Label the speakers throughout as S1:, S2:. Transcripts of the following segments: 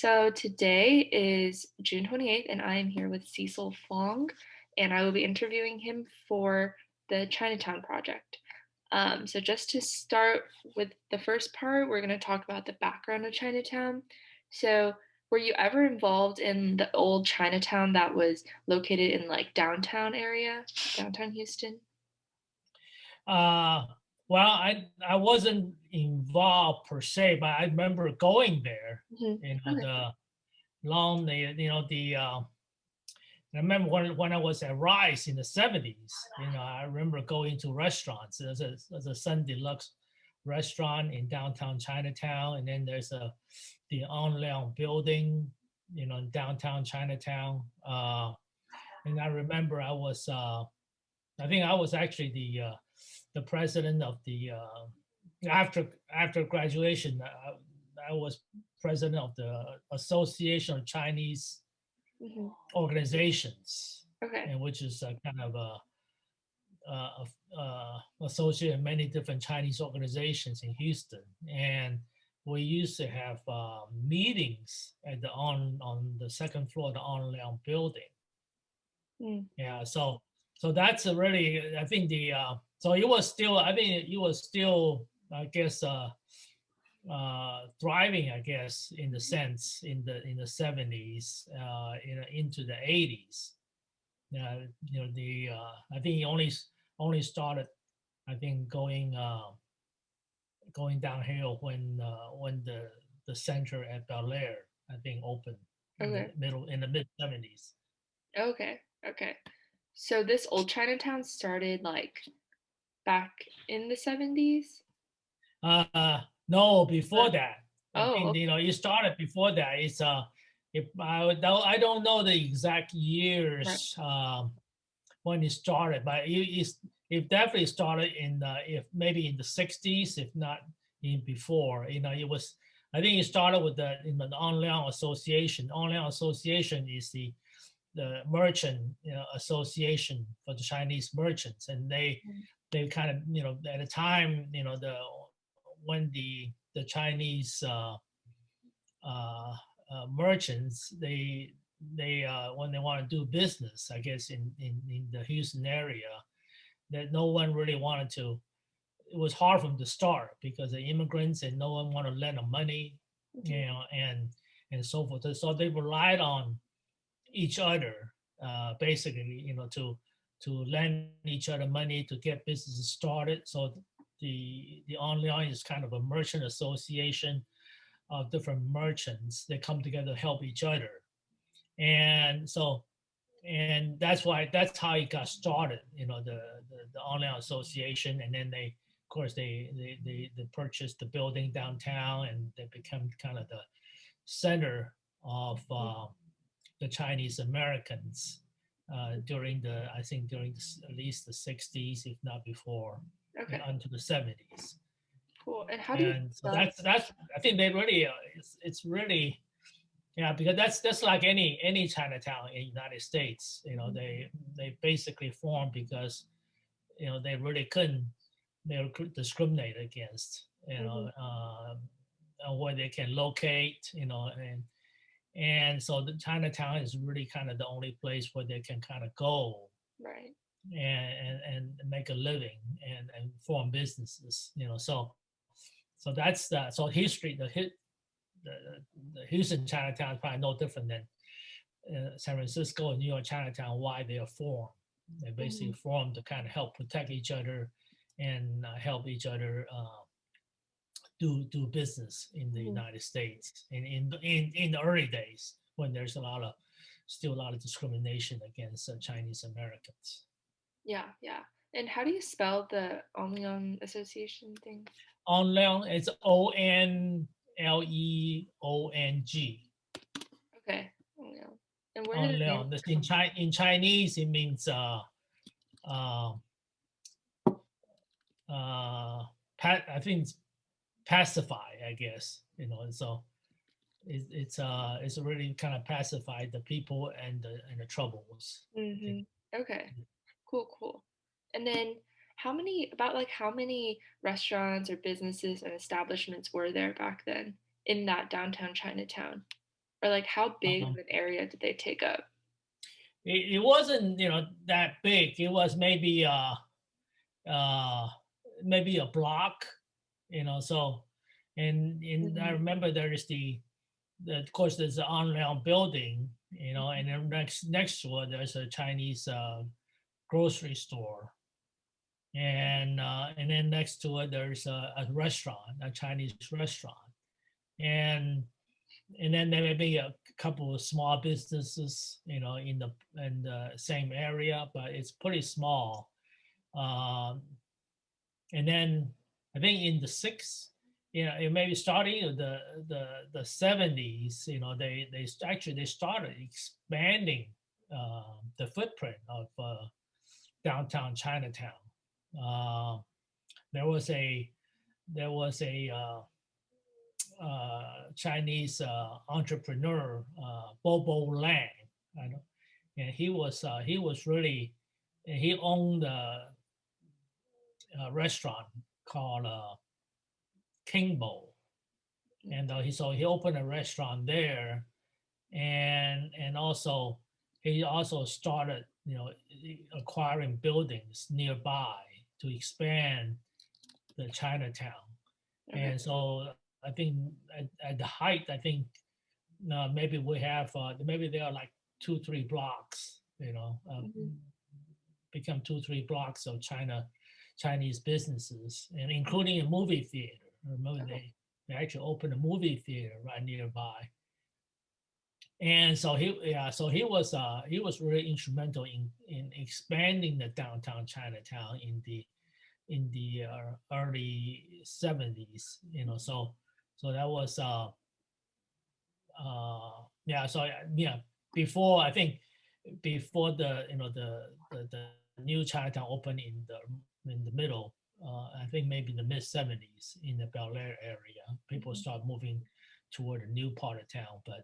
S1: So today is June 28th, and I am here with Cecil Fong, and I will be interviewing him for the Chinatown Project. So just to start with the first part, we're going to talk about the background of Chinatown. So, were you ever involved in the old Chinatown that was located in like downtown area, downtown Houston?
S2: Uh, well, I wasn't involved per se, but I remember going there.
S1: Okay.
S2: The long the the I remember when I was at Rice in the 70s. I remember going to restaurants. There's a Sun Deluxe restaurant in downtown Chinatown, and then there's the On Leong building, in downtown Chinatown. And I remember I think I was actually the president of the after graduation. I was president of the Association of Chinese
S1: hmm
S2: Organizations,
S1: Okay.
S2: and which is a kind of associate many different Chinese organizations in Houston. And we used to have meetings at on the second floor of the On Leong building.
S1: Mm,
S2: Yeah, so that's a really, I think so it was still, I think it was still, I guess, thriving, I guess, in the sense in the 70s, into the 80s. The I think he only started, I think, going downhill when the center at Bel Air, I think, opened
S1: okay.
S2: in the mid 70s.
S1: Okay. Okay. So this old Chinatown started like back in the 70s?
S2: No, before that. I
S1: Oh,
S2: think
S1: okay.
S2: it started before that. It's if I don't know the exact
S1: Right.
S2: years when it started, but it definitely started in if maybe in the 60s, if not in before. It was, I think it started with the On Leong Association. On Leong Association is the merchant, association for the Chinese merchants, and
S1: Mhm.
S2: they kind of, at the time, when the Chinese uh, merchants, they when they want to do business, I guess, in the Houston area, that no one really wanted to. It was hard for them to start because the immigrants, and no one wanted to lend them money,
S1: Mhm.
S2: and so forth. So they relied on each other, basically, to lend each other money to get businesses started. So the online is kind of a merchant association of different merchants that come together to help each other. And so, and that's how it got started, the online association. And then of course, they purchased the building downtown, and they become kind of the center of
S1: Mhm.
S2: the Chinese Americans I think during at least the 60s, if not before,
S1: Okay.
S2: unto the 70s.
S1: Cool. And how do you
S2: And so
S1: spell?
S2: that's I think they really it's really, yeah, because that's like any Chinatown in the United States.
S1: Mhm.
S2: They basically formed because they really couldn't, they were discriminated against,
S1: Mhm.
S2: where they can locate, and so the Chinatown is really kind of the only place where they can kind of go
S1: Right.
S2: and make a living and form businesses. So that's so history. The, the Houston Chinatown is probably no different than San Francisco and New York Chinatown. Why they are formed? They basically
S1: Mhm.
S2: formed to kind of help protect each other and help each other do business in the
S1: Mhm.
S2: United States in the early days when there's still a lot of discrimination against Chinese Americans.
S1: Yeah, yeah. And how do you spell the Onlyon Association thing?
S2: Onleong, it's Onleong.
S1: Okay. Onlyon. And where did the name
S2: Onleong. This
S1: come from?
S2: In Chinese it means uh uh I think it's pacify, I guess. And so it's really kind of pacified the people and the troubles, I think.
S1: Mhm. Okay. Cool, cool. And then how many restaurants or businesses and establishments were there back then in that downtown Chinatown? Or like how big of
S2: Um,
S1: an area did they take up?
S2: it wasn't, that big. It was uh, maybe a block, so, and I
S1: Mhm.
S2: remember there is of course, there's the Anliang building, and then next to it, there's a Chinese grocery store. And then next to it, there's a restaurant, a Chinese restaurant. And and then there may be a couple of small businesses, in the same area, but it's pretty small. Um, and then I think in the it may be starting in the 70s, they started expanding the footprint of downtown Chinatown. Uh, there was a there was a Chinese entrepreneur, Bobo Lang. I don't, and he was really, and he owned a restaurant called King Bowl, and he opened a restaurant there, and also he also started acquiring buildings nearby to expand the Chinatown.
S1: Okay.
S2: And so I think at the height, I think maybe we have maybe there are like 2-3 blocks,
S1: Mhm.
S2: become 2-3 blocks of Chinese businesses, and including a movie theater. I remember
S1: Okay.
S2: they actually opened a movie theater right nearby. And so he was really instrumental in expanding the downtown Chinatown in the early 70s. So that was yeah. So yeah, before I think before the new Chinatown opened in the middle. I think maybe the mid 70s in the Bel Air area, people
S1: Mhm.
S2: start moving toward a new part of town. But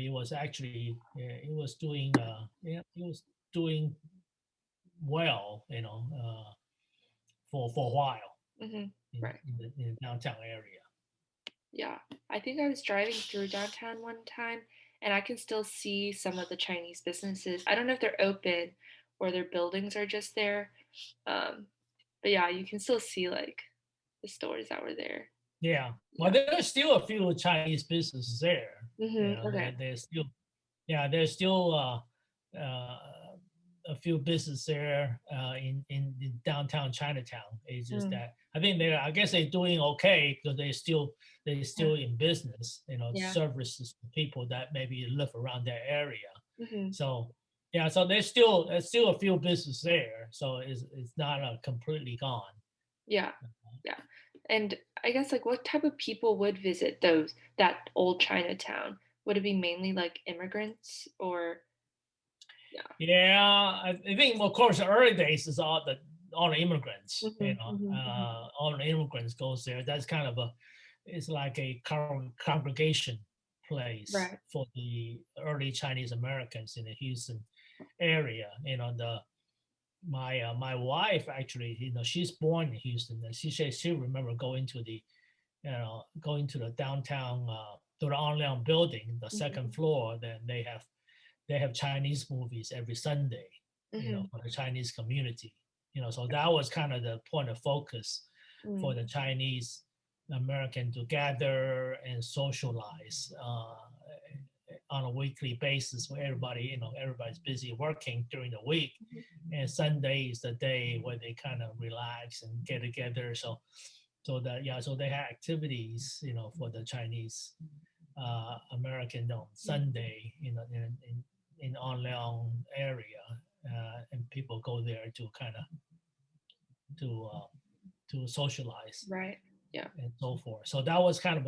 S2: it was actually, yeah, it was doing well, for a while
S1: Mhm.
S2: in,
S1: Right.
S2: in, the, in the downtown area.
S1: Yeah. I think I was driving through downtown one time and I can still see some of the Chinese businesses. I don't know if they're open or their buildings are just there. Um, but yeah, you can still see like the stores that were there.
S2: Yeah. Well,
S1: Yeah.
S2: there's still a few Chinese businesses there.
S1: Okay.
S2: There's still, yeah, there's still uh, a few businesses there in downtown Chinatown. It's just
S1: Mm.
S2: that I think I guess they're doing okay because they're still
S1: Yeah.
S2: in business,
S1: Yeah.
S2: services to people that maybe live around that area.
S1: Hmm.
S2: So yeah, so there's still a few businesses there. So it's not completely gone.
S1: Yeah. Yeah. And I guess like what type of people would visit that old Chinatown? Would it be mainly like immigrants or yeah.
S2: Yeah, I think, of course, the early days is all the immigrants. All the immigrants goes there. That's kind of it's like a congregation place
S1: Right.
S2: for the early Chinese Americans in the Houston area. My wife actually, she's born in Houston, and she says she remember going to the downtown to the Anliang building, the
S1: Hmm.
S2: second floor. Then they have Chinese movies every Sunday,
S1: Hmm.
S2: for the Chinese community. So that was kind of the point of focus for
S1: Mm.
S2: the Chinese American to gather and socialize on a weekly basis, where everybody's busy working during the week, and Sunday is the day where they kind of relax and get together. So they have activities, for the Chinese American on Sunday, in Anliang area, and people go there to kind of to socialize
S1: Right. Yeah.
S2: and so forth. So that was kind of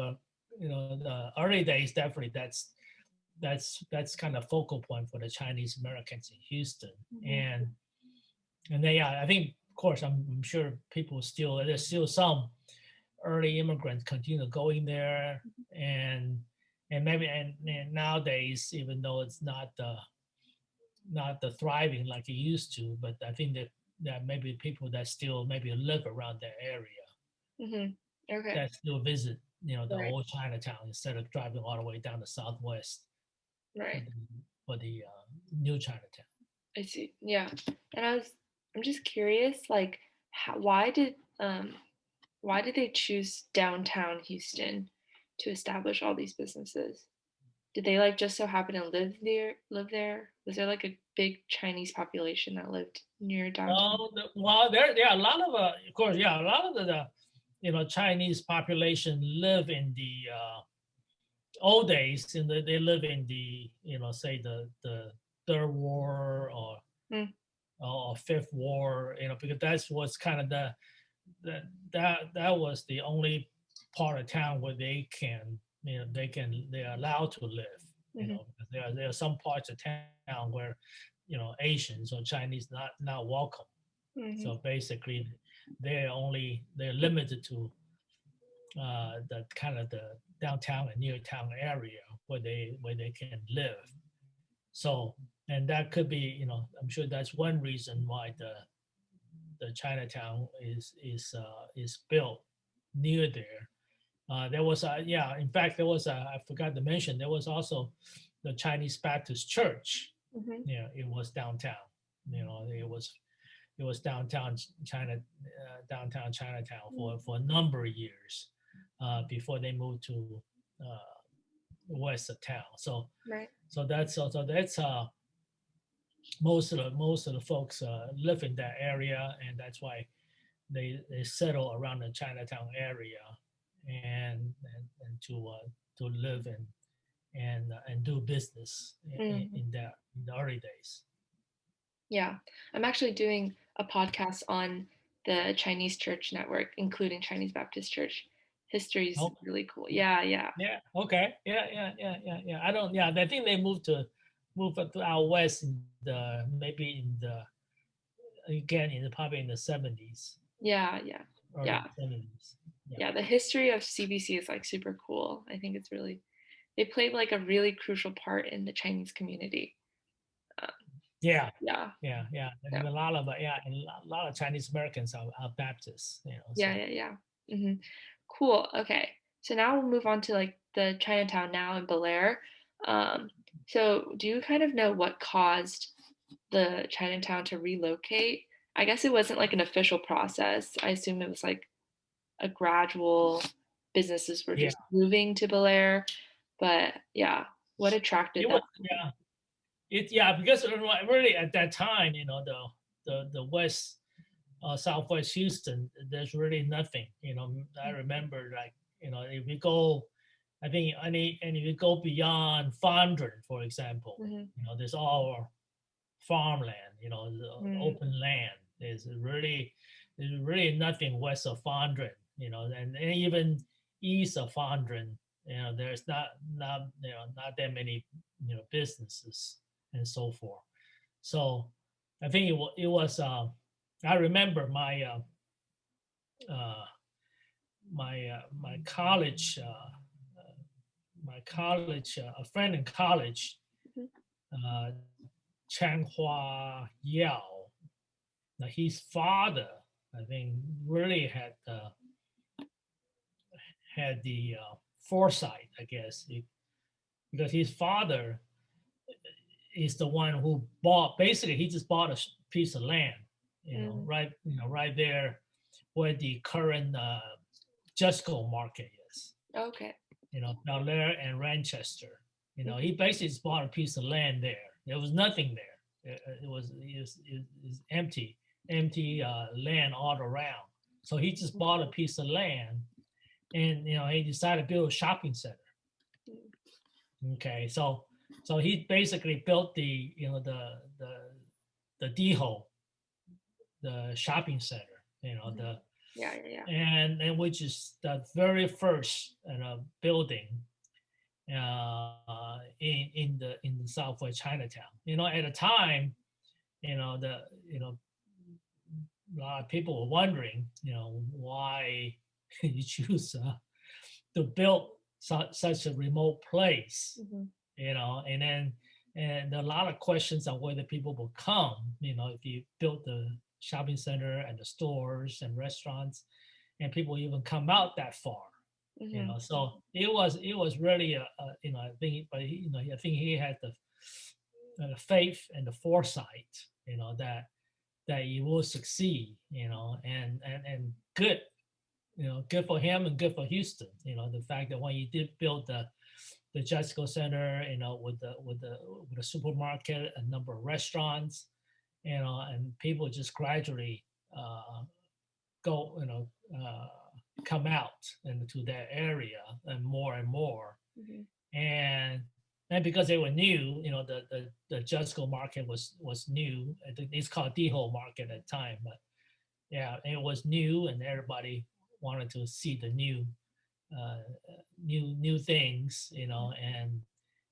S2: the early days. Definitely, that's kind of focal point for the Chinese Americans in Houston,
S1: Hmm.
S2: and they, I think, of course, I'm sure there's still some early immigrants continue going there, and maybe and nowadays, even though it's not the thriving like it used to, but I think that maybe people that still maybe live around that area
S1: Hmm. Okay.
S2: that still visit. the
S1: Right.
S2: old Chinatown instead of driving all the way down the southwest for
S1: Right.
S2: the new Chinatown.
S1: I see. Yeah. And I'm just curious, like, why did they choose downtown Houston to establish all these businesses? Did they like just so happen to live there? Was there like a big Chinese population that lived near downtown?
S2: Well, there are a lot of course, yeah, a lot of Chinese population live in the old days. They live in the say the third war
S1: Mm,
S2: or fifth war, because that's what's kind of that that was the only part of town where they can they're allowed to live.
S1: mhm,
S2: Because there are some parts of town where Asians or Chinese not welcome.
S1: mhm,
S2: So basically, they're limited to the kind of the downtown and near town area where they can live. So, and that could be, I'm sure that's one reason why the Chinatown is built near there. There was yeah, in fact, there was I forgot to mention, there was also the Chinese Baptist Church.
S1: mhm,
S2: Yeah, it was downtown. It was downtown Chinatown for a number of years before they moved to west of town. So
S1: right.
S2: that's most of the folks live in that area, and that's why they settle around the Chinatown area and to live and do business
S1: Mhm.
S2: in the early days.
S1: Yeah. I'm actually doing a podcast on the Chinese Church network, including Chinese Baptist Church. History is
S2: Oh,
S1: really cool. Yeah, yeah.
S2: yeah. Okay. Yeah. I don't. Yeah, I think they moved up to out west in the maybe in the again in the probably in the 70s,
S1: Yeah, yeah.
S2: early
S1: Yeah.
S2: 70s. Yeah.
S1: Yeah, the history of CBC is like super cool. I think it's really they played like a really crucial part in the Chinese community. Uh,
S2: Yeah.
S1: yeah,
S2: Yeah.
S1: yeah,
S2: And a lot of and a lot of Chinese Americans are Baptists.
S1: yeah,
S2: So
S1: yeah, yeah. Cool. Okay, so now we'll move on to like the Chinatown now in Bel Air. Um, so do you kind of know what caused the Chinatown to relocate? I guess it wasn't like an official process. I assume it was like a gradual businesses were
S2: yeah,
S1: just moving to Bel Air. But yeah, what attracted
S2: it
S1: them?
S2: was because really at that time, the West Southwest Houston, there's really nothing. I remember like if we go, I think and if you go beyond Fondren, for example,
S1: Mhm,
S2: there's all farmland. The
S1: mhm,
S2: open land. There's really nothing west of Fondren. And even east of Fondren, there's not that many businesses and so forth. So I think it was. I remember uh, my college a friend in college,
S1: mhm,
S2: uh, Chang Hua Yao. Now his father, I think, really had the foresight, I guess, because his father is the one who bought. Basically, he just bought a piece of land,
S1: mhm.
S2: right there where the current Jusco market is.
S1: Okay.
S2: Bel Air and Ranchester.
S1: Mhm,
S2: He basically just bought a piece of land there. There was nothing there. It was empty land all around. So he just bought a piece of land, and he decided to build a shopping center.
S1: mhm,
S2: Okay, so he basically built the DeHo, the shopping center.
S1: mhm. Yeah, yeah, yeah.
S2: And which is the very first building in the Southwest Chinatown. At a time, the a lot of people were wondering, why you choose to build such a remote place,
S1: Mhm,
S2: and then and a lot of questions on whether people will come, if you built the shopping center and the stores and restaurants, and people even come out that far.
S1: Hmm.
S2: So it was really I think, but I think he had the faith and the foresight, that he will succeed, and good, good for him and good for Houston. The fact that when he did build the Jessica Center, with the supermarket, a number of restaurants, and people just gradually uh, go, come out into that area and more.
S1: Hmm.
S2: And and because they were new, the Jusco market was new. I think it's called Deho market at the time, but yeah, it was new, and everybody wanted to see the uh, new things,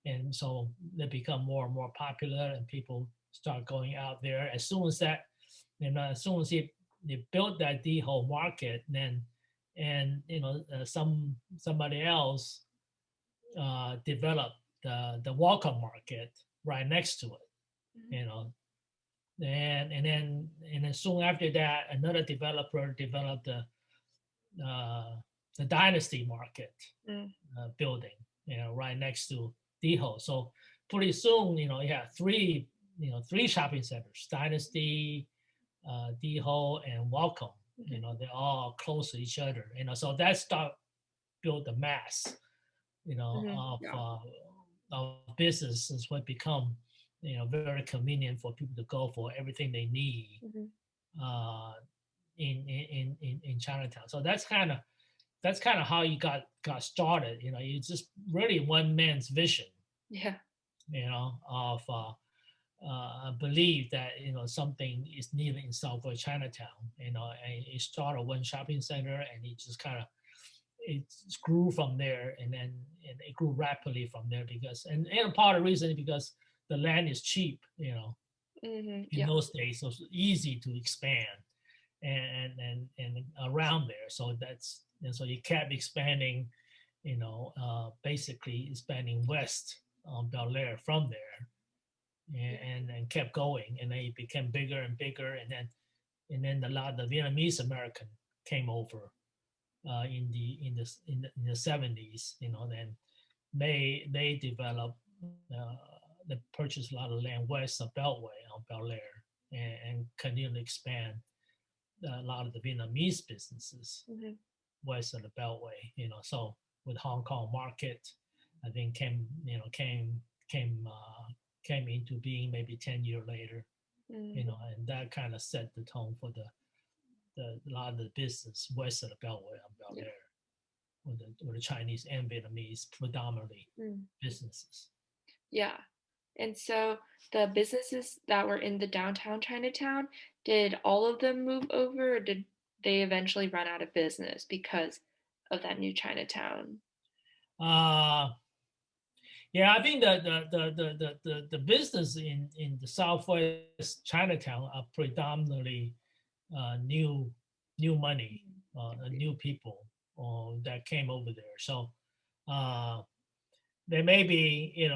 S2: and so they become more and more popular, and people start going out there. As soon as that, as soon as they built that Deho market, then and somebody else developed the Walcott market right next to it,
S1: Hmm.
S2: you know, and then soon after that, another developer developed uh, the Dynasty Market
S1: Mm.
S2: building, right next to Deho. So pretty soon, you have three shopping centers: Dynasty, Deho, and Welcome.
S1: Hmm.
S2: They're all close to each other. So that start build the mass,
S1: Hmm. Yeah.
S2: of businesses would become, very convenient for people to go for everything they need
S1: Hmm.
S2: uh, in Chinatown. So that's kind of how you got started. It's just really one man's vision,
S1: Yeah.
S2: of believe that something is needed in Southwest Chinatown. And it started one shopping center, and it just kind of it grew from there, and it grew rapidly from there because and part of the reason is because the land is cheap,
S1: Hmm.
S2: in
S1: Yeah.
S2: those days, so it's easy to expand and around there. So so you kept expanding, basically expanding west on Bel Air from there, and kept going, and then it became bigger and bigger, and then a lot of the Vietnamese American came over in the 70s. Then they developed, they purchased a lot of land west of Beltway on Bel Air, and continued to expand a lot of the Vietnamese businesses
S1: Hmm.
S2: west of the Beltway. So with Hong Kong market, I think came into being maybe 10 years later.
S1: Hmm.
S2: And that kind of set the tone for a lot of the business west of the Beltway on Bel
S1: Yeah.
S2: Air, with the Chinese and Vietnamese predominantly
S1: Mm.
S2: businesses.
S1: Yeah. And so the businesses that were in the downtown Chinatown, did all of them move over, or did they eventually run out of business because of that new Chinatown?
S2: Uh, yeah, I think the business in the Southwest Chinatown are predominantly new money,
S1: Mhm.
S2: new people that came over there. So uh, there may be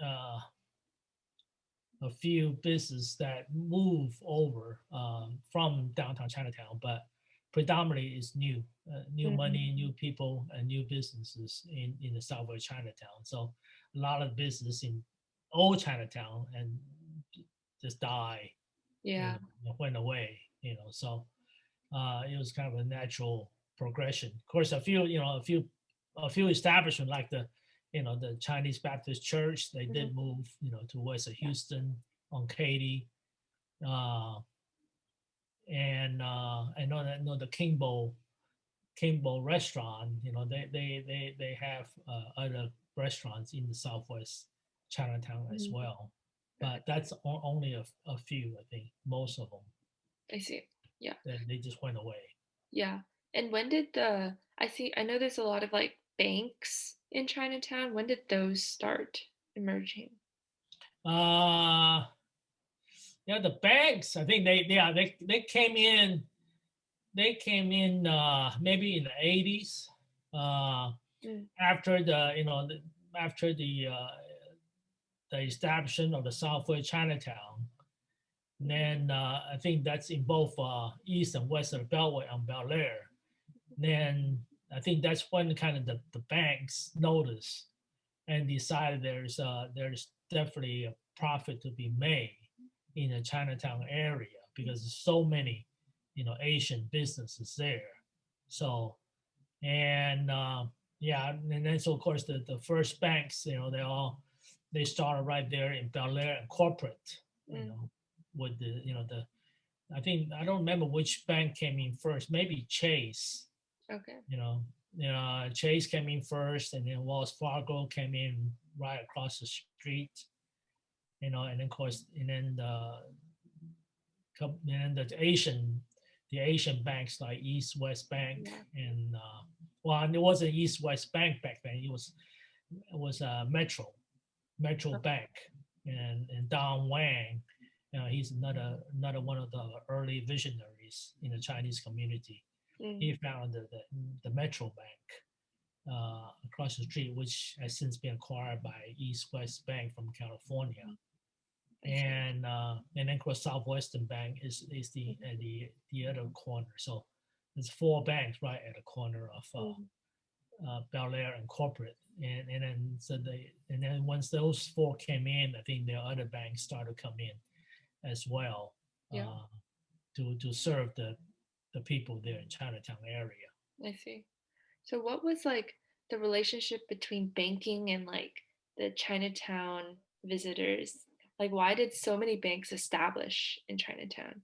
S2: uh, a few businesses that move over from downtown Chinatown, but predominantly is new
S1: Mhm.
S2: money, new people, and new businesses in the Southwest Chinatown. So a lot of business in old Chinatown and just die,
S1: Yeah.
S2: went away. So it was kind of a natural progression. Of course, a few establishments like the Chinese Baptist Church, they
S1: Mhm.
S2: did move, to west of
S1: Yeah.
S2: Houston on Katy, uh, and I know the Kimbo restaurant. They have other restaurants in the Southwest Chinatown as
S1: Mhm.
S2: well,
S1: Okay.
S2: but that's only a few. I think most of them,
S1: I see. Yeah.
S2: they just went away.
S1: Yeah. And when did I know there's a lot of like banks in Chinatown. When did those start emerging?
S2: Uh, the banks. I think they came in. They came in maybe in the 80s, uh,
S1: Mm.
S2: after the establishment of the Southwest Chinatown. And then I think that's in both east and west of the Beltway on Bel Air. Then I think that's when kind of the banks notice and decided there's definitely a profit to be made in the Chinatown area because there's so many, Asian businesses there. So and yeah, and then so of course the first banks, they started right there in Bel Air and corporate,
S1: Mm,
S2: with the I think I don't remember which bank came in first, maybe Chase,
S1: okay.
S2: you know. Chase came in first, and then Wells Fargo came in right across the street, and then of course, and then the Asian banks like East West Bank
S1: Yeah.
S2: and well, it wasn't East West Bank back then. It was Metro
S1: Okay.
S2: Bank, and Don Wang. He's another one of the early visionaries in the Chinese community.
S1: Mm,
S2: He founded the Metro Bank across the street, which has since been acquired by East West Bank from California.
S1: I see.
S2: And then of course Southwestern Bank is the at the other corner. So there's four banks right at the corner of
S1: Mm,
S2: Bel Air and Corporate, and then once those four came in, I think the other banks started to come in as well,
S1: yeah,
S2: to serve the people there in Chinatown area.
S1: I see. So what was like the relationship between banking and like the Chinatown visitors? Like why did so many banks establish in Chinatown?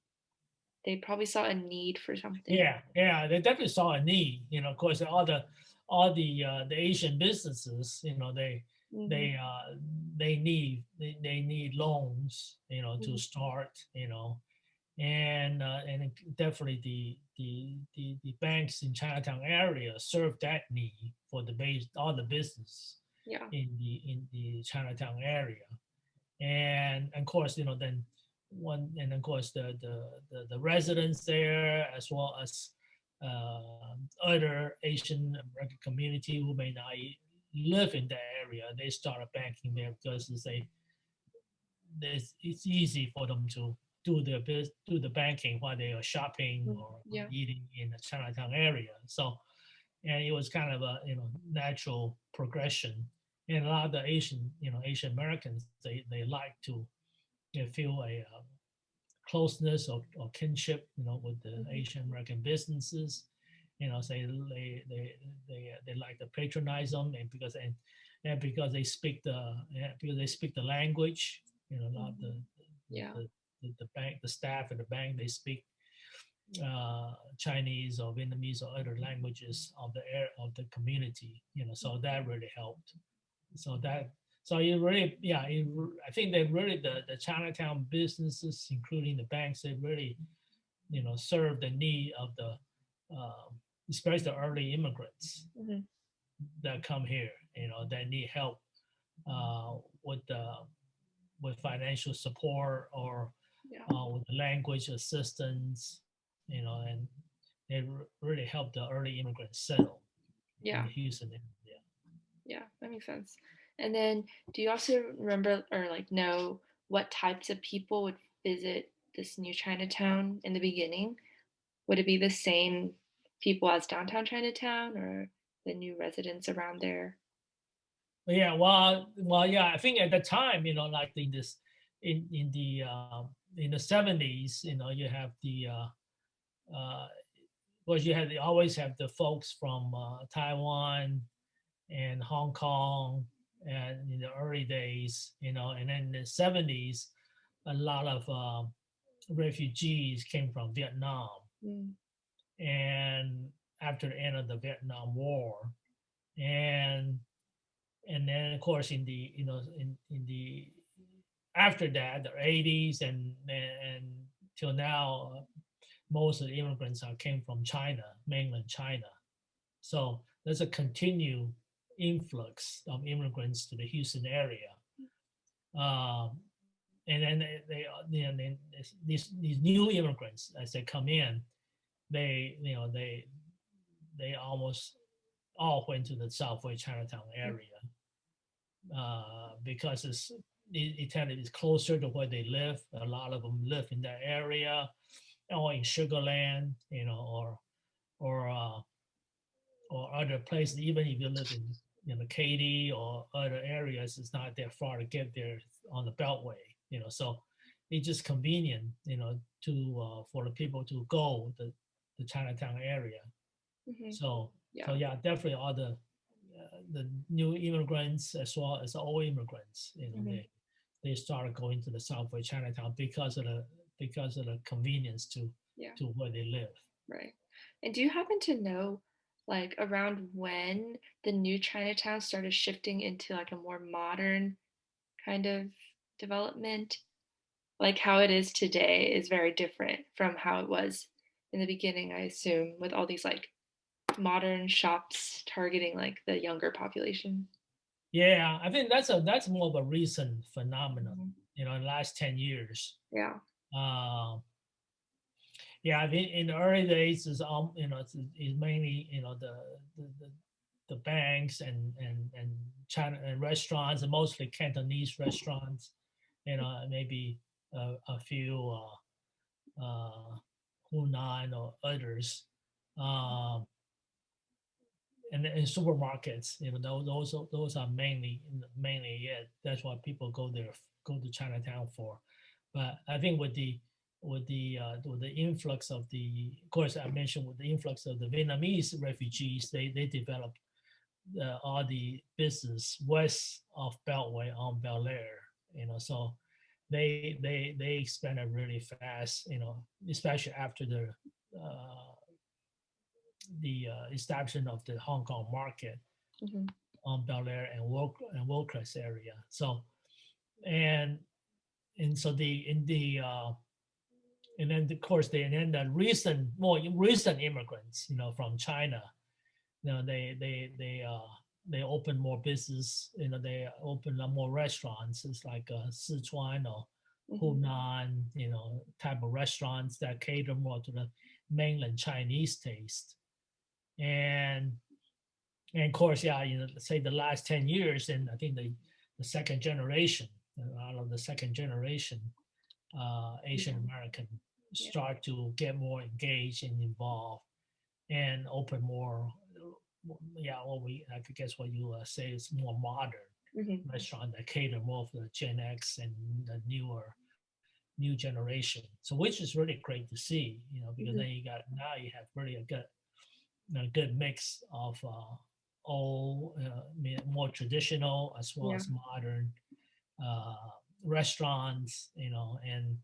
S1: They probably saw a need for something.
S2: Yeah, they definitely saw a need. Of course, all the Asian businesses,
S1: Hmm.
S2: they uh, they need loans, to
S1: Hmm.
S2: start, and definitely the banks in Chinatown area serve that need for all the business
S1: Yeah.
S2: in the Chinatown area, and of course, then of course the residents there, as well as other Asian American community who may not live in that area, they started banking there because it's easy for them to do the banking while they are shopping
S1: Mm,
S2: or
S1: yeah.
S2: eating in the Chinatown area. So, and it was kind of a natural progression. And a lot of the Asian Americans, they like to feel a closeness or kinship, with the
S1: Hmm.
S2: Asian American businesses. Say they like to patronize them, and because they speak the language. A lot of
S1: Hmm. Yeah.
S2: the bank, the staff at the bank, they speak Chinese or Vietnamese or other languages of the community. So that really helped. So that so it really, yeah, I think that really the Chinatown businesses, including the banks, they really serve the need of the especially the early immigrants
S1: Hmm.
S2: that come here, that need help uh, with financial support or
S1: Yeah.
S2: with language assistance, and they really help the early immigrants settle in
S1: Yeah.
S2: the Houston area.
S1: Yeah. That makes sense. And then do you also remember or like know what types of people would visit this new Chinatown in the beginning? Would it be the same people as downtown Chinatown or the new residents around there?
S2: Yeah, well, yeah. I think at the time, like in the 70s, you have uh, you always have the folks from Taiwan and Hong Kong, and in the early days, and then in the 70s, a lot of refugees came from Vietnam,
S1: Mm,
S2: and after the end of the Vietnam War, and and then of course in the after that the 80s and till now, most of the immigrants came from China, mainland China. So there's a continued influx of immigrants to the Houston area. um, and then these new immigrants, as they come in, they you know they almost all went to the Southwest Chinatown
S1: mm,
S2: area, because it kind of is closer to where they live. A lot of them live in that area, or in Sugarland, or or other places, even if you live in Katy or other areas, it's not that far to get there on the Beltway. So it's just convenient, to for the people to go the Chinatown area.
S1: Hmm.
S2: So
S1: Yeah.
S2: yeah, definitely all the new immigrants as well as old immigrants,
S1: Hmm.
S2: they started going to the Southway Chinatown because of the convenience
S1: Yeah.
S2: to where they live.
S1: Right. And do you happen to know, like, around when the new Chinatown started shifting into like a more modern kind of development? Like how it is today is very different from how it was in the beginning, I assume, with all these like modern shops targeting like the younger population.
S2: Yeah, I think that's more of a recent phenomenon,
S1: Mhm.
S2: in the last 10 years.
S1: Yeah.
S2: Uh, yeah, I think in the early days is it's mainly the, the banks and China and restaurants, and mostly Cantonese restaurants, maybe a few Hunan or others. Um, and in supermarkets, those are mainly, yeah. That's what people go to Chinatown for. But I think with the influx of course, I mentioned with the influx of the Vietnamese refugees, they developed all the business west of Beltway on Bel Air. So they expanded really fast. Especially after uh, the establishment of the Hong Kong market
S1: Hmm.
S2: on Bel Air and Wilcrest area. So and and so the in the and then of course the more recent immigrants, from China, they open more business. They open up more restaurants. It's like Sichuan or
S1: Hmm.
S2: Hunan, type of restaurants that cater more to the mainland Chinese taste. And of course, yeah, say the last 10 years, and I think the second generation, out of the second generation, Asian
S1: Yeah.
S2: American
S1: Yeah.
S2: start to get more engaged and involved and open more, yeah, I could guess what you say is more modern
S1: Hmm.
S2: restaurant that cater more for the Gen X and the new generation. So which is really great to see, because
S1: Hmm.
S2: then now you have really a good mix of old, more traditional as well
S1: Yeah.
S2: as modern uh, restaurants, and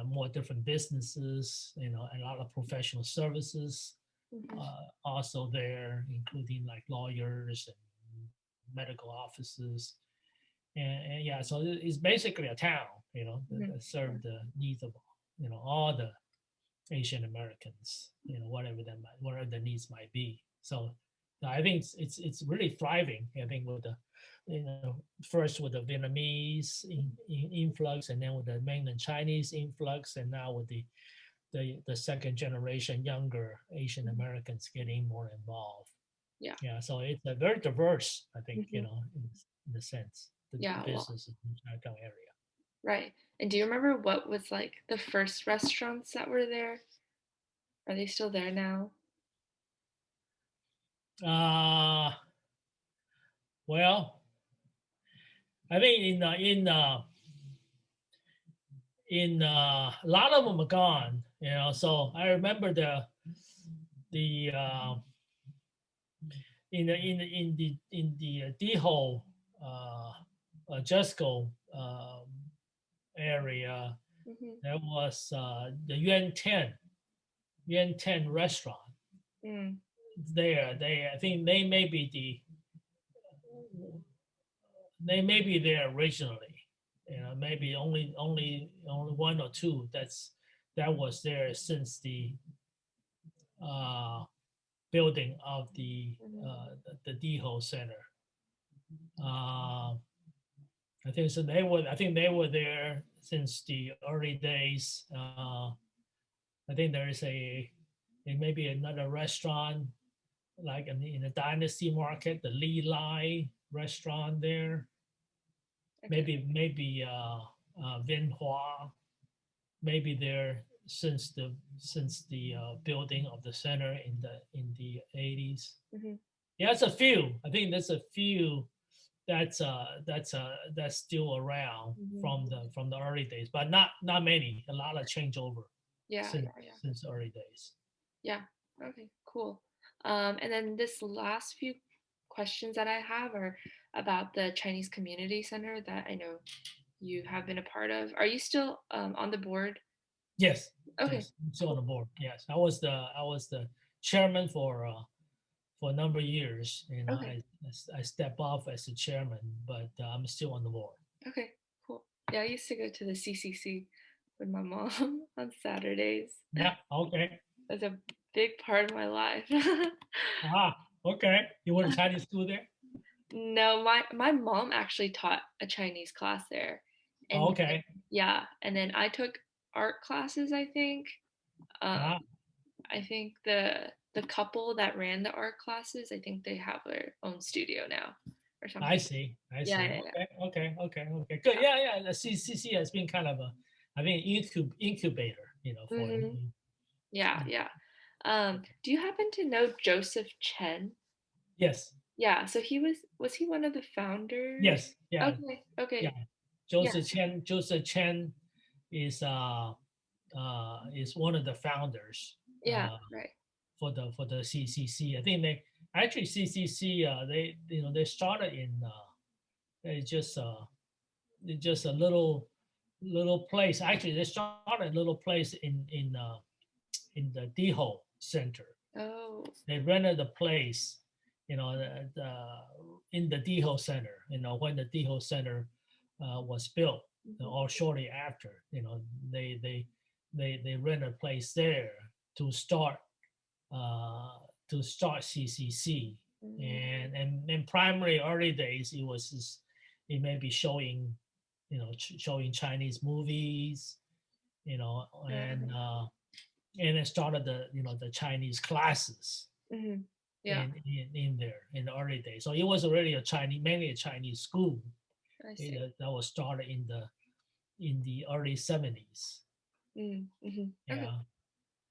S2: more different businesses, and a lot of professional services
S1: Hmm.
S2: also there, including like lawyers and medical offices. And yeah, so it's basically a town,
S1: Hmm.
S2: that serve the needs of, all the Asian Americans, whatever the needs might be. So I think it's really thriving. I think with the, first with the Vietnamese influx, and then with the mainland Chinese influx, and now with the second generation younger Asian
S1: Hmm.
S2: Americans getting more involved.
S1: Yeah.
S2: Yeah, so it's a very diverse, I think,
S1: Hmm.
S2: in the sense, the
S1: Yeah, a lot.
S2: business in the Chinatown area.
S1: Right. And do you remember what was like the first restaurants that were there? Are they still there now?
S2: Uh, well, I think a lot of them are gone. So I remember the in the Diho Jesco area,
S1: Hmm.
S2: there was the Yuan Ten restaurant
S1: Mm.
S2: there. I think they may be there originally. Maybe only one or two that was there since the uh, building of
S1: Hmm.
S2: the Diho Center. Uh, I think so. I think they were there since the early days. I think there is maybe another restaurant like in the Dynasty Market, the Li Lai restaurant there.
S1: Okay.
S2: Maybe Vin Hua, maybe there since the building of the center in the 80s.
S1: Hmm.
S2: Yeah, it's a few. I think there's a few that's still around
S1: Hmm.
S2: from the early days, but not many. A lot of changeover
S1: Yeah,
S2: since
S1: yeah, yeah.
S2: since early days.
S1: Yeah. Okay, cool. And then this last few questions that I have are about the Chinese Community Center that I know you have been a part of. Are you still on the board?
S2: Yes,
S1: Okay,
S2: yes, I'm still on
S1: cool.
S2: the board. Yes, I was the chairman for a number of years.
S1: Okay,
S2: I step off as the chairman, but I'm still on the board.
S1: okay, cool. Yeah, I used to go to the CCC with my mom on Saturdays.
S2: Yeah. Okay.
S1: That's a big part of my life.
S2: Ah. Okay. You went to Chinese school there?
S1: No, my mom actually taught a Chinese class there. And then,
S2: Okay.
S1: yeah, and then I took art classes, I think. Um,
S2: Ah.
S1: I think the couple that ran the art classes, I think they have their own studio now or
S2: I
S1: something.
S2: see. I
S1: Yeah,
S2: see.
S1: yeah,
S2: Okay. Okay. Okay. Okay. Good.
S1: yeah.
S2: Yeah. Yeah. The CCC has been kind of a, I mean, incubator. For
S1: Hmm. Yeah, yeah. Do you happen to know Joseph Chen?
S2: yes.
S1: Yeah, so was he one of the founders?
S2: Yes. Yeah.
S1: Okay,
S2: Yeah.
S1: okay. Yeah,
S2: Joseph Chen is one of the founders
S1: yeah, right.
S2: for the CCC. I think actually CCC they started in they just a little place. Actually, they started a little place in the Diho Center.
S1: Oh.
S2: They rented a place, in the Diho Center. When the Diho Center was built,
S1: Mhm.
S2: or shortly after, they rent a place there to start uh, CCC.
S1: Mm,
S2: And in primary early days, it may be showing, showing Chinese movies, you know, and
S1: uh,
S2: uh, and it started the Chinese classes
S1: mhm. Yeah,
S2: in there in the early days. So it was already mainly a Chinese school
S1: I see.
S2: that was started in the early 70s.
S1: Mm, mhm. Okay,
S2: Yeah,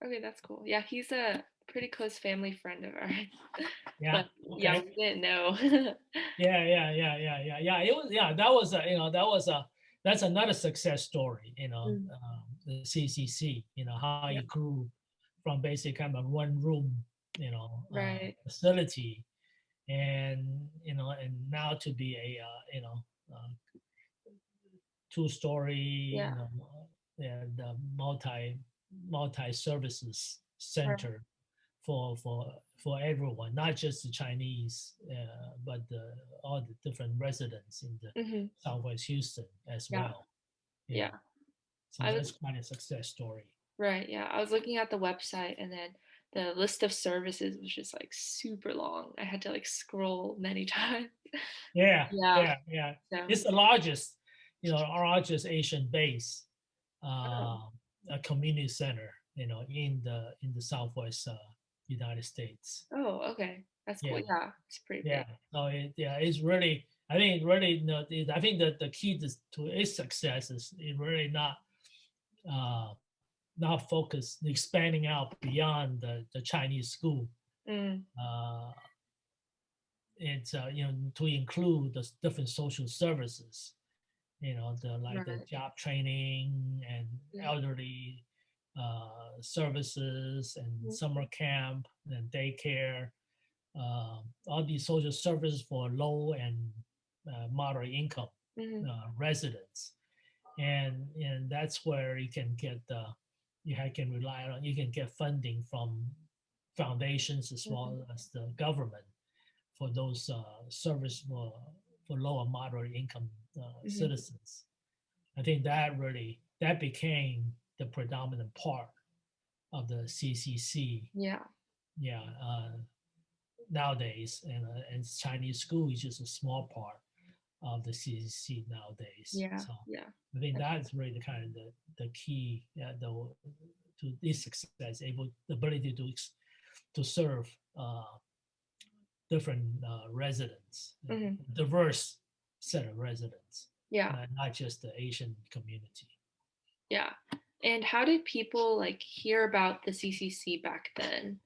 S1: okay, that's cool. Yeah, he's a pretty close family friend of ours.
S2: yeah,
S1: But yeah,
S2: okay.
S1: we didn't know.
S2: Yeah. It was, yeah. That's another success story.
S1: Mm,
S2: The CCC. How
S1: yeah,
S2: you grew from basic kind of one room,
S1: right.
S2: facility, and now to be a two-story,
S1: Yeah,
S2: and multi services
S1: right.
S2: center for everyone, not just the Chinese, but all the different residents in the
S1: Hmm.
S2: Southwest Houston as
S1: Yeah,
S2: well. Yeah,
S1: yeah.
S2: so
S1: I
S2: that's
S1: was
S2: quite a success story.
S1: right. Yeah, I was looking at the website, and then the list of services was just like super long. I had to like scroll many times.
S2: Yeah,
S1: Yeah.
S2: yeah.
S1: So,
S2: It's the largest, largest Asian base
S1: oh,
S2: community center, in the Southwest United States.
S1: okay. That's cool.
S2: Yeah,
S1: Yeah, it's pretty
S2: yeah.
S1: big.
S2: So it's really, I think really, I think that the key to its success is it really uh, not focused expanding out beyond the Chinese school.
S1: Mm,
S2: Uh, it's to include the different social services, the
S1: right.
S2: job training and
S1: Yeah.
S2: elderly services and
S1: Mhm.
S2: summer camp and daycare, all these social services for low and moderate income
S1: Mhm.
S2: residents, and that's where can rely on, you can get funding from foundations as
S1: Mhm.
S2: well as the government for those service for low and moderate income
S1: Mhm.
S2: citizens. I think that became the predominant part of the CCC.
S1: Yeah.
S2: Yeah, nowadays, and Chinese school is just a small part of the CCC nowadays.
S1: Yeah.
S2: So
S1: Yeah.
S2: I think
S1: That's
S2: that's really the kind of the key, to this success, the ability to serve different residents,
S1: mhm.
S2: diverse set of residents,
S1: Yeah.
S2: not just the Asian community.
S1: Yeah. And how did people like hear about the CCC back then?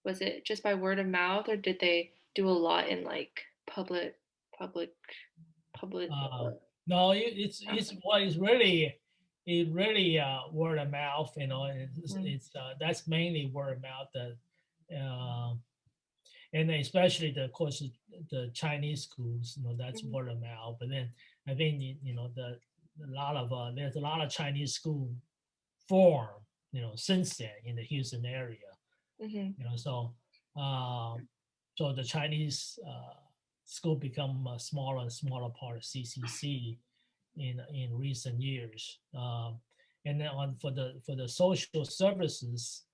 S1: Was it just by word of mouth, or did they do a lot in like public, public?
S2: Uh, no, it's
S1: Announcement?
S2: what is really it really word of mouth.
S1: Mm,
S2: It's that's mainly word of mouth. Uh, and especially of course the Chinese schools, that's
S1: mhm,
S2: word of mouth. But then I think a lot of there's a lot of Chinese school form, since then in the Houston area.
S1: mhm,
S2: You know, so um, so the Chinese school become a smaller and smaller part of CCC in recent years. And then on for the social services,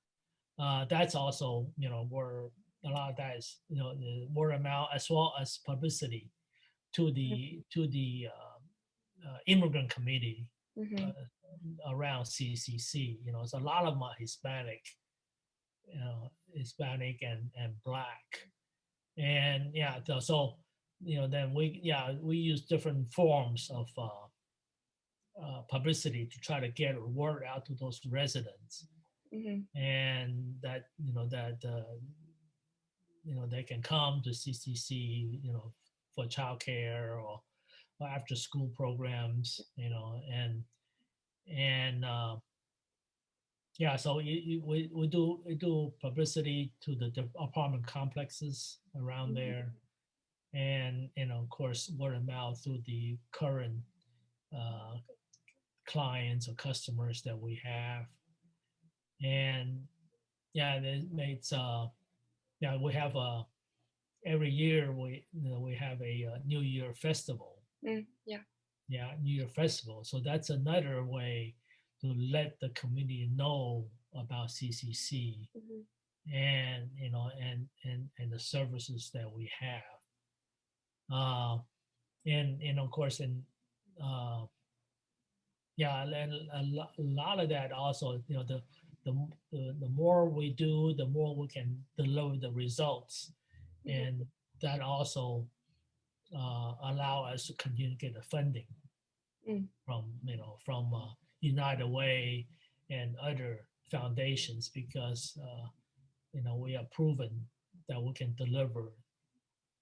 S2: that's also where a lot of that is the word of mouth as well as publicity
S1: mhm,
S2: to the immigrant community uh,
S1: mhm,
S2: around CCC. It's a lot of them are Hispanic and black, and yeah, so then we use different forms of publicity to try to get word out to those residents,
S1: mhm,
S2: and that they can come to CCC, for childcare or after school programs, and yeah, so we do publicity to the apartment complexes around
S1: mhm,
S2: there, and of course word of mouth through the current uh, clients or customers that we have, and yeah, it's yeah, we have a every year we have a, New Year festival.
S1: mm, yeah.
S2: Yeah, New Year festival. So that's another way to let the community know about CCC
S1: Mhm,
S2: and and the services that we have. Uh, and of course, and uh, yeah, and a lot of that also, the, the more we do, the more we can deliver the results,
S1: mhm,
S2: and that also allow us to continue to get the funding
S1: mm,
S2: from United Way and other foundations because we have proven that we can deliver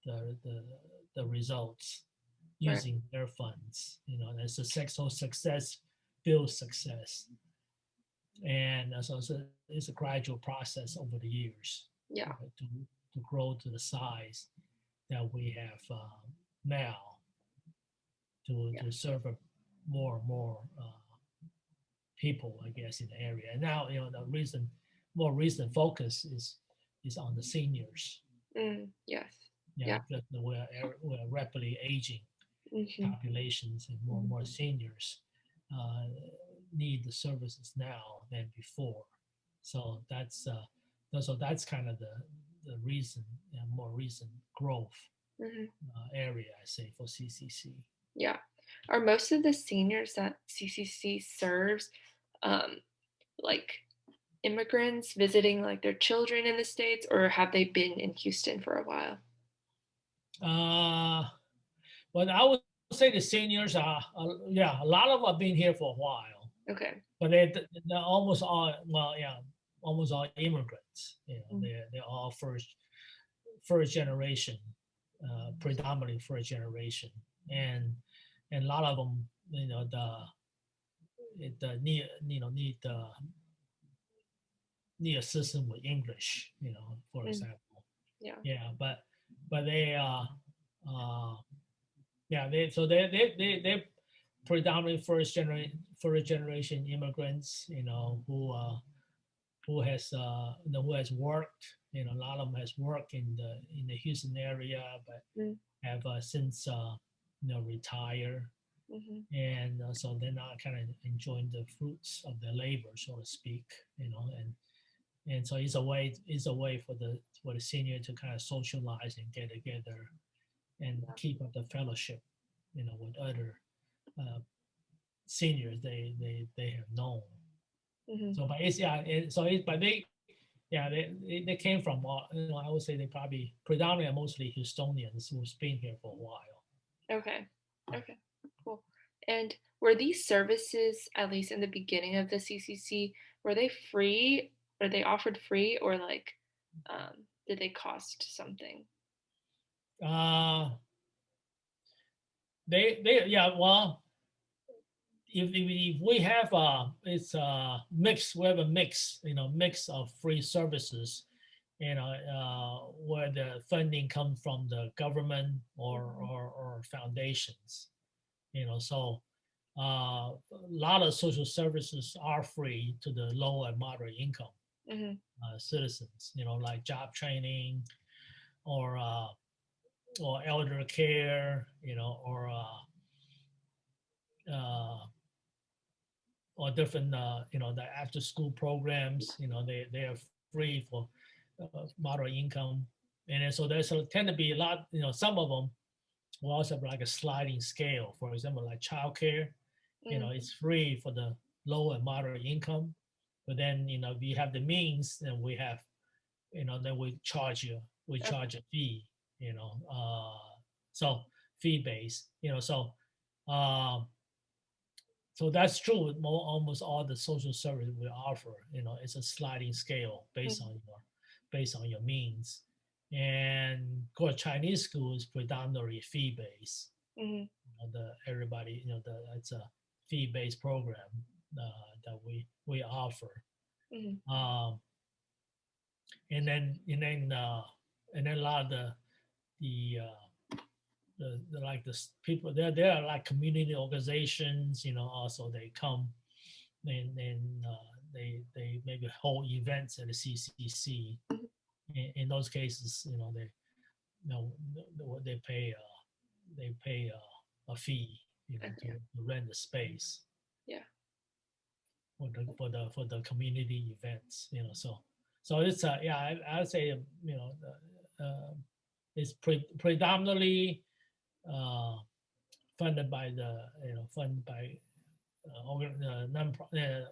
S2: the the, the results
S1: right.
S2: using their funds. As a success builds success, and so it's a gradual process over the years
S1: Yeah.
S2: to grow to the size that we have now
S1: Yeah.
S2: to serve more and more people, I guess, in the area. And now, the more recent focus is on the seniors.
S1: Mm, yes.
S2: Yeah,
S1: Yeah.
S2: because we're rapidly aging
S1: Mhm,
S2: populations, and
S1: mhm,
S2: more seniors uh, need the services now than before. So that's kind of the reason, more recent growth
S1: mhm.
S2: area, I say, for CCC.
S1: Yeah. Are most of the seniors that CCC serves um, like immigrants visiting like their children in the States, or have they been in Houston for a while?
S2: Uh, but I would say the seniors are, yeah, a lot of them have been here for a while,
S1: Okay.
S2: but they're almost all, well, yeah, almost all immigrants.
S1: Mm,
S2: They're all first generation, predominantly first generation, and a lot of them, the need assistance with English, for
S1: mm,
S2: example.
S1: yeah.
S2: Yeah, but they uh yeah, they predominantly first generation immigrants, who has worked, a lot of them has worked in the Houston area, but
S1: Mm,
S2: have since retire,
S1: mhm,
S2: and so they're not kind of enjoying the fruits of their labor, so to speak, and so it's a way for the senior to kind of socialize and get together and
S1: yeah.
S2: keep up the fellowship, with other uh, seniors they have known.
S1: Mhm,
S2: So, but it's yeah, but they came from I would say they probably predominantly mostly Houstonians who's been here for a while.
S1: okay. Okay. Cool. And were these services, at least in the beginning of the CCC, were they free? Were they offered free, or like, did they cost something?
S2: Uh, they yeah, well, if we have it's a mix, we have a mix, mix of free services, where the funding comes from the government
S1: Mhm,
S2: or foundations, so a lot of social services are free to the low and moderate income
S1: mhm,
S2: citizens, like job training or uh, or elder care, uh, or different, the after school programs, they are free for moderate income. And then, so there's tend to be a lot, some of them will also have like a sliding scale. For example, like childcare,
S1: mm,
S2: it's free for the low and moderate income. But then, if you have the means, then then we
S1: okay,
S2: charge a fee, so fee based, um, so that's true with almost all the social service we offer. It's a sliding scale
S1: mhm,
S2: based on your means. And of course, Chinese school is predominantly fee based.
S1: mhm,
S2: The everybody, it's a fee based program that we offer.
S1: mhm,
S2: Um, and then a lot of the like the people there are like community organizations, also they come and they maybe hold events at the CCC.
S1: mhm,
S2: In those cases, they pay a fee,
S1: okay,
S2: to rent the space
S1: yeah,
S2: for the community events. So it's yeah, I would say, it's predominantly uh, funded by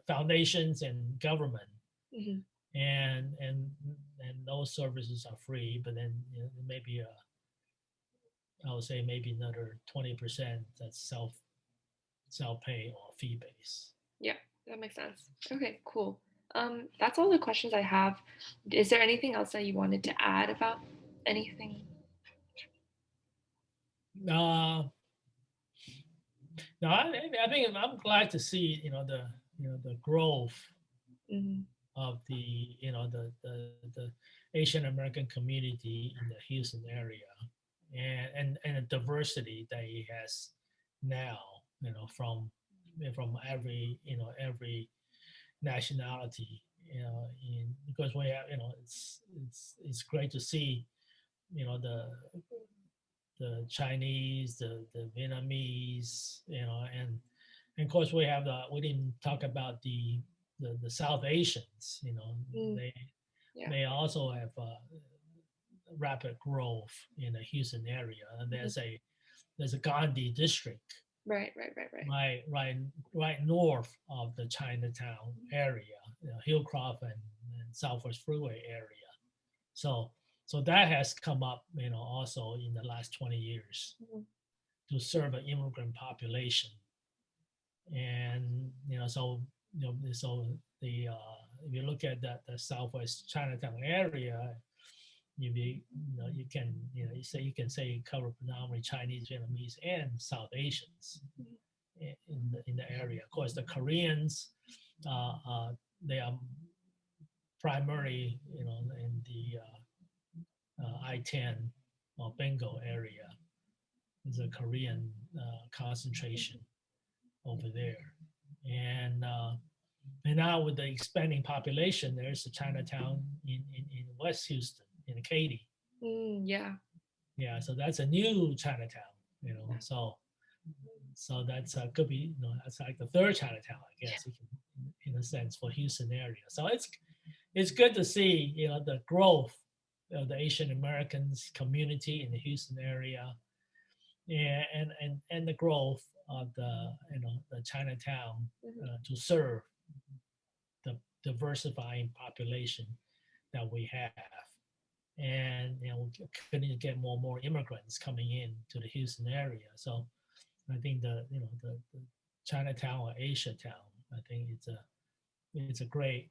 S2: foundations and government,
S1: mhm,
S2: and and and those services are free. But then, maybe I would say maybe another 20% that's self pay or fee base.
S1: yeah, that makes sense. Okay, cool. That's all the questions I have. Is there anything else that you wanted to add about anything?
S2: Uh, no, I think I'm glad to see, the growth
S1: Mhm,
S2: of the Asian American community in the Houston area, and the diversity that it has now, from every nationality, because we have, it's great to see, the Chinese, the Vietnamese, and of course we didn't talk about the South Asians,
S1: mm,
S2: they
S1: yeah,
S2: they also have rapid growth in the Houston area. And
S1: mhm,
S2: there's a Gandhi district
S1: right, right, right, right.
S2: right right right north of the Chinatown area, Hillcroft and Southwest Freeway area. So so that has come up, also in the last 20 years
S1: Mhm,
S2: to serve an immigrant population. And so the if you look at the Southwest Chinatown area, you can say you cover predominantly Chinese, Vietnamese, and South Asians
S1: mhm,
S2: in the area. Of course, the Koreans, uh, uh, they are primarily, in the I-10 or Bengal area. There's a Korean concentration over there, and uh, and now with the expanding population, there's a Chinatown in West Houston, in Katy.
S1: yeah,
S2: Yeah, so that's a new Chinatown,
S1: yeah,
S2: so that's could be, that's like the third Chinatown, I guess, in a sense, for Houston area. So it's good to see, the growth of the Asian Americans community in the Houston area, and the growth of the Chinatown
S1: mhm,
S2: to serve the diversifying population that we have. And we're going to get more immigrants coming in to the Houston area. So I think Chinatown or Asia Town. I think it's a great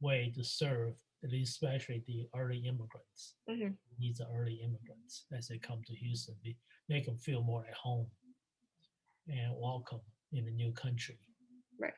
S2: way to serve, at least especially the early immigrants.
S1: Hmm.
S2: These are early immigrants as they come to Houston. Make them feel more at home and welcome in the new country.
S1: Right.